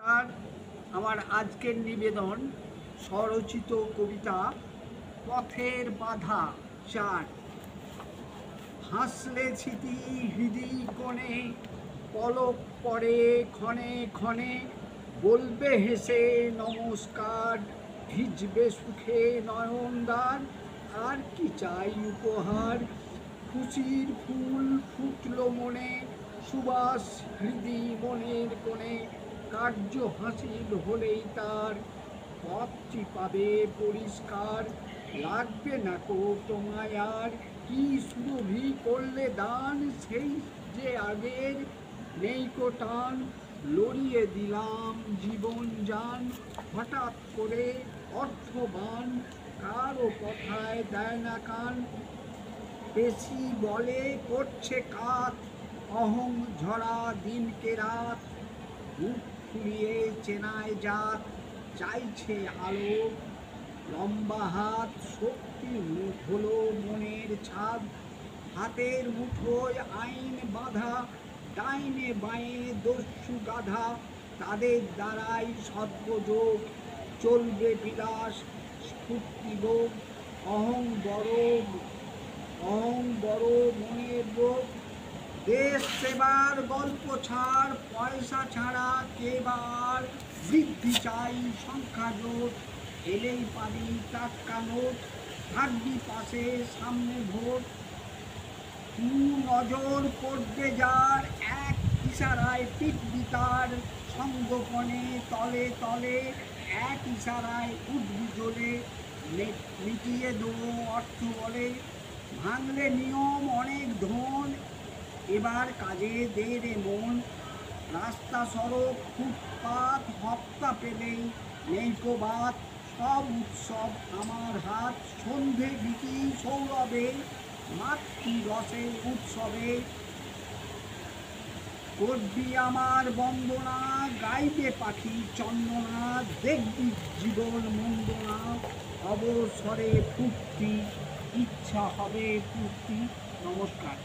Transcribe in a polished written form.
আর আমার আজকের নিবেদন স্বরচিত কবিতা পথের বাধা 4। হাসলে স্মৃতি হৃদি কোণে, পলক পড়ে ক্ষণে ক্ষণে, বলবে হেসে নমস্কার, ভিজবে সুখে নয়নদার। আর কি চাই উপহার, খুশির ফুল ফুটলো মনে, সুবাস হৃদি মনের কোণে, কার্য হাসিল হলেই তার, পথটি পাবে পরিষ্কার। লাগবে না কো তোমায় আর, কি সুরভি করলে দান, সেই যে আগের নেই কো টান। লড়িয়ে দিলাম জীবন যান, হঠাৎ করে অর্থবান, কারো কথায় দেয় না কান। পেশি বলে করছে কাত, অহং ঝরা দিনকে রাত। বুক ফুলিয়ে চেনায় জাত, চাইছে আলো। লম্বা হাত শক্তি হলো মনের ছাদ, হাতের মুঠোয় আইন বাঁধা, ডাইনে বাঁয়ে দস্যু গাধা। তাদের দ্বারাই সদ্যোগ, চলবে বিলাস স্ফূর্তিবোধ। অহং বড় মনের রোগ। দেশ সেবার গল্প ছাড়, পয়সা ছাড়া কেবার, বৃদ্ধি চাই সংখ্যা জোট, এলেই পারি টাটকা নোট। থাকবি পাশে সামনে ভোট, তু নজর পড়বে যার, এক ইশারায় পিটবি তার। সঙ্গোপনে তলে তলে, এক ইশারায় উঠবি জ্বলে, মিটিয়ে দেবো অর্থ বলে। ভাঙলে নিয়ম অনেক ধন, এবার কাজে দে রে মন। রাস্তা সড়ক ফুটপাত, হপ্তা পেলেই নেই কো বাত। সব উৎসব আমার হাত, সন্ধে গীতি সৌরভে, মাতৃ রসে উৎসবে। করবি আমার বন্দনা, গাইবে পাখি চন্দনা, দেখবি জীবন মন্দনা। অবসরে ফুর্তি, ইচ্ছা হবে পূর্তি। নমস্কার।